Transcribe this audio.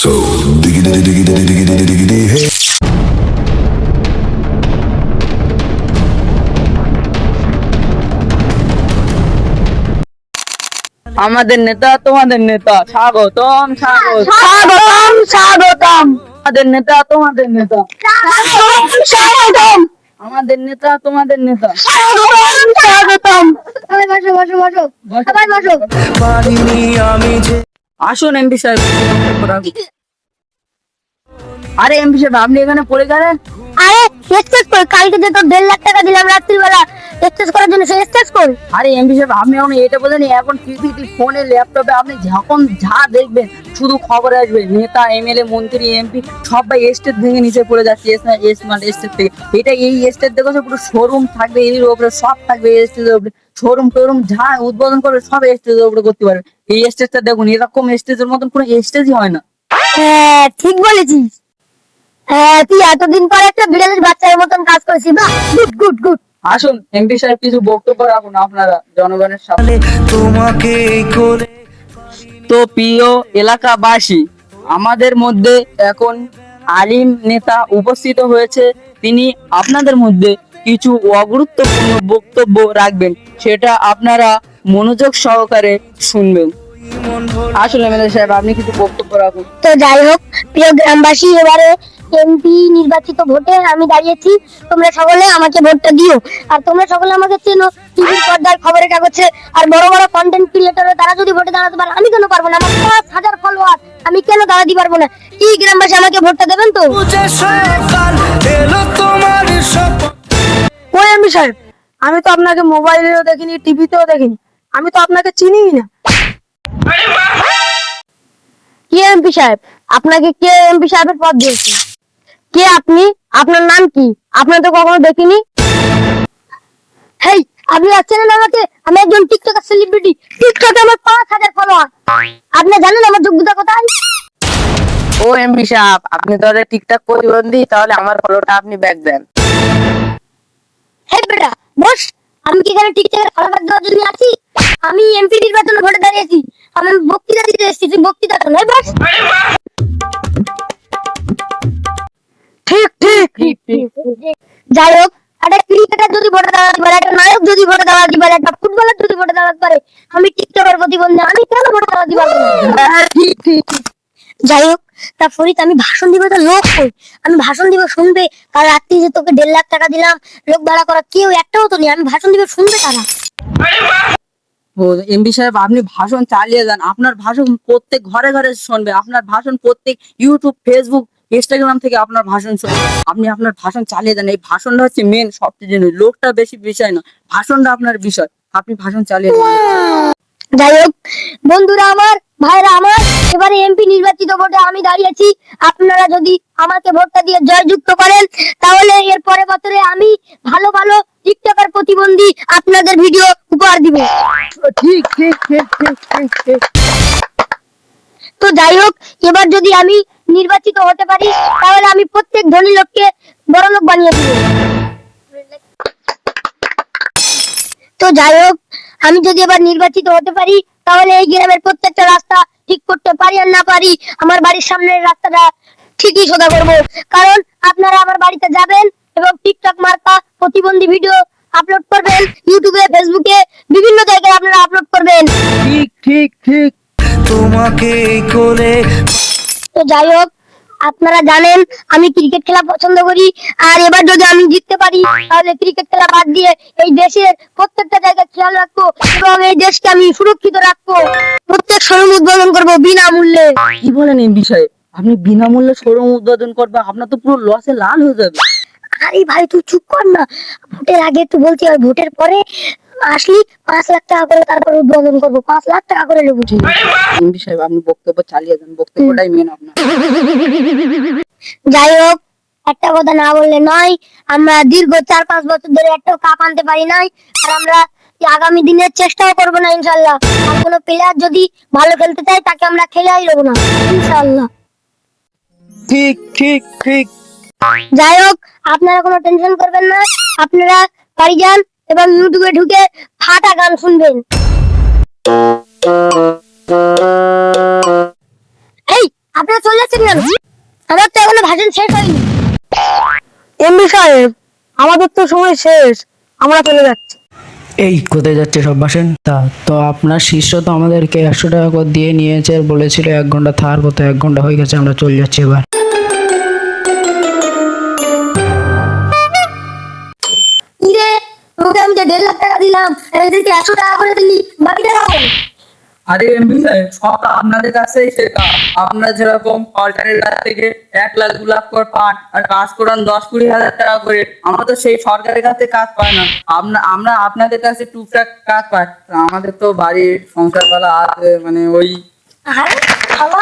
So diggity diggity diggity diggity hey. আমাদের নেতা তোমাদের নেতা স্বাগতম স্বাগতম স্বাগতম আমাদের নেতা তোমাদের নেতা স্বাগতম আমাদের নেতা তোমাদের নেতা স্বাগতম বসো বসো বসো সবাই বসো। আসুন এমপি সাহেব। আরে এমপি সাহেব আপনি এখানে পড়ে গেলেন? আরে এক্সেস কর, কালকে যে তোর 1.5 লাখ টাকা দিলাম রাত্রিবেলা এক্সেস করার জন্য, সে এক্সেস কর। আরে এমপি সাহেব আপনি এখন এটা বলেন, এখন টিভি ফোনে ল্যাপটপে আপনি যখন যা দেখবেন শুধু খবর আসবে নেতা এমএলএ মন্ত্রী এমপি সবাই স্টেট ভেঙে নিচে পড়ে যাচ্ছে। স্মার্ট স্টেট থেকে এটা এই স্টেট দেখো পুরো শোরুম থাকবে, এর উপরে সব থাকবে এই স্টেজের উপরে, শোরুম টোরুম যা উদ্বোধন করবে সব স্টেজের উপরে করতে পারবে। এই স্টেজটা দেখুন, এরকম স্টেজের মতন কোনো স্টেজই হয় না। হ্যাঁ ঠিক বলেছিস। হ্যাঁ তুই এতদিন পর একটা বিড়ালের বাচ্চার মতন কাজ করেছিস, বাহ গুড গুড গুড। আসুন এমপি সাহেব কিছু বক্তব্য রাখুন আপনারা জনগণের সামনে। তোমাকে করে তো প্রিয় এলাকাবাসী, আমাদের মধ্যে এখন আলিম নেতা উপস্থিত হয়েছে। তিনি আপনাদের মধ্যে কিছু অগুরুত্বপূর্ণ বক্তব্য রাখবেন, সেটা আপনারা মনোযোগ সহকারে শুনবেন। আসলে এমএলএ সাহেব আপনি কিছু বক্তব্য রাখুন। তো যাই হোক প্রিয় গ্রামবাসী, এবারে এমপি নির্বাচিত ভোটে আমি দাঁড়িয়েছি। তোমরা সকলে আমাকে ভোটটা দিও। আর তোমরা সকলে আমাকে চেনো, টিভির পর্দায় খবরের কাগজে আর বড় বড় কন্টেন্ট ক্রিয়েটর, তারা যদি ভোটে দাঁড়াতে পারে আমি কেন পারবো না? আমার 5,000 ফলোয়ার, আমি কেন দাঁড়াতে পারবো না? কি গ্রামবাসী আমাকে ভোটটা দেবেন তো? বুঝে সকাল এলো তোমার শপথ। ওই এমপি সাহেব, আমি তো আপনাকে মোবাইলেও দেখিনি, টিভিতেও দেখিনি, আমি তো আপনাকে চিনিই না। কি এমপি সাহেব? আপনাকে কে এমপি সাহেবের পদ দিয়েছে? কে আপনি? আপনার নাম কি? আপনার তো কখনো দেখিনি। হেই, আপনি আছেন না আমাকে? আমি একজন টিকটকার সেলিব্রিটি, টিকটকে আমার 5,000 ফলোয়ার। আপনি জানেন আমার যোগ্যতা কোথায়? ও এমপি সাহেব, আপনি তাহলে ঠিকঠাক প্রতিবন্ধী, তাহলে আমার ফলোটা আপনি ব্যাক দেন। হেই বেটা বস, আমি কি এখানে টিকটকের ফলোয়ার দেওয়ার জন্য আছি? আমি এমপি নির্বাচনে ভোটে দাঁড়িয়েছি, আমি বক্তৃতা দিতে এসেছি, তুই বক্তৃতা কর। হেই বস। ঠিক ঠিক ঠিক ঠিক যাই হোক, একটা ক্রিকেটার যদি ভোটে দাঁড়াতে পারে, একটা নায়ক যদি ভোটে দাঁড়াতে পারে, একটা ফুটবলার যদি ভোটে দাঁড়াতে পারে, আমি টিকটকের প্রতিবন্ধী, আমি কেন ভোটে দাঁড়াতে পারবো না? ঠিক ঠিক ঠিক। যাই হোক, তা ফরিদ আমি ভাষণ দিব, তো লোক কই? আমি ভাষণ দিব শুনবে? কাল রাত্রি যে তোকে 1.5 লাখ টাকা দিলাম, লোক ভাড়া করা কেউ একটাও তো নেই, আমি ভাষণ দিব শুনবে তারা? ও এমপি সাহেব আপনি ভাষণ চালিয়ে যান, আপনার ভাষণ প্রত্যেক ঘরে ঘরে শুনবে, আপনার ভাষণ প্রত্যেক ইউটিউব ফেসবুক ইনস্টাগ্রাম থেকে আপনার ভাষণ শুনবে। আপনি আপনার ভাষণ চালিয়ে যান, এই ভাষণটা হচ্ছে মেন সবচেয়ে জিনিস, লোকটা বেশি বিষয় না, ভাষণটা আপনার বিষয়, আপনি ভাষণ চালিয়ে যান। যাই হোক বন্ধুরা আমার, ভাইরা আমার, এবারে এমপি নির্বাচিত ভোটে আমি দাঁড়িয়েছি। আপনারা যদি আমাকে ভোটটা দিয়ে জয়যুক্ত করেন, তাহলে এর পরের বছরে আমি ভালো ভালো টিকটকার প্রতিবন্ধী আপনাদের ভিডিও উপহার দিব। ঠিক ঠিক ঠিক ঠিক ঠিক ঠিক। তো যাই হোক, এবার যদি আমি নির্বাচিত হতে পারি, তাহলে আমি প্রত্যেক ধনী লোককে বড় লোক বানিয়ে দিব। তো যাই হোক, আমি যদি এবার নির্বাচিত হতে পারি, তাহলে এই গ্রামের প্রত্যেকটা রাস্তা ঠিক করতে পারি আর না পারি, আমার বাড়ির সামনের রাস্তাটা ঠিকই সোজা করব। কারণ আপনারা আমার বাড়িতে যাবেন এবং টিকটক মার্কা প্রতিবন্ধী ভিডিও আপলোড করবেন, ইউটিউবে ফেসবুকে বিভিন্ন জায়গায় আপনারা আপলোড করবেন। ঠিক ঠিক ঠিক। তোমাকে করে তো যাই হোক, আপনারা জানেন আমি ক্রিকেট খেলা পছন্দ করি। আর এবার যদি আমি জিততে পারি, তাহলে ক্রিকেট খেলা বাদ দিয়ে এই দেশের প্রত্যেকটা জায়গায় খেয়াল রাখবো এবং এই দেশকে আমি সুরক্ষিত রাখবো। প্রত্যেক শোরুম উদ্বোধন করবো বিনামূল্যে। কি বলেন এই বিষয়ে? আপনি বিনামূল্যে শোরুম উদ্বোধন করবেন, আপনার তো পুরো লসে লাল হয়ে যাবে। আরে ভাই তুই চুপ কর না, ভোটের আগে একটু বলছি আর ভোটের পরে আসলি 5 লাখ টাকা করে তারপর উদ্বোধন করবো, 5 লাখ টাকা করে নেবো। এমপি সাহেব আপনি বক্তব্য চালিয়ে যান, বক্তব্যটাই মেন আপনার। যাই হোক, একটা কথা না বললে নয়, আমরা দীর্ঘ 4-5 বছর ধরে একটা কাপ আনতে পারি নাই, আর আমরা আগামী দিনের চেষ্টাও করবো না ইনশাল্লাহ। আর কোনো প্লেয়ার যদি ভালো খেলতে চায়, তাকে আমরা খেলাই দেবো না ইনশাল্লাহ। ঠিক ঠিক ঠিক। যাই হোক, আপনারা কোনো টেনশন করবেন না, আপনারা বাড়ি যান এবং ইউটিউবে ঢুকে ফাটা গান শুনবেন। এই আপনারা চলে যাচ্ছেন কেন? আমার তো এখনো ভাষণ শেষ হয়নি। এমপি সাহেব, আমাদের তো সময় শেষ, আমরা চলে যাচ্ছি। এই কোথায় যাচ্ছে সব বাসেন? তো আপনার শিষ্য তো আমাদেরকে 100 টাকা করে দিয়ে নিয়েছে আর বলেছিল 1 ঘন্টা থাকার কথা, 1 ঘন্টা হয়ে গেছে, আমরা চলে যাচ্ছি এবার। ইরে, তোকে আমি যে 1.5 লাখ টাকা দিলাম, এদেরকে 100 টাকা করে দিলি, বাকি টাকা কই? আরে এমপি সাহেব, সব তো আপনাদের কাছেই শেখা। আপনারা যেরকম সরকারের কাছ থেকে 1 লাখ 2 লাখ করে পান আর কাজ করান 10-20 হাজার টাকা করে, আমরা তো সেই সরকারের কাছে কাজ পাই না। আমরা আপনাদের কাছে টুকটাক কাজ পাই। আমাদের তো বাড়ির সংসার পালা আছে, মানে ওই আরে বাবা,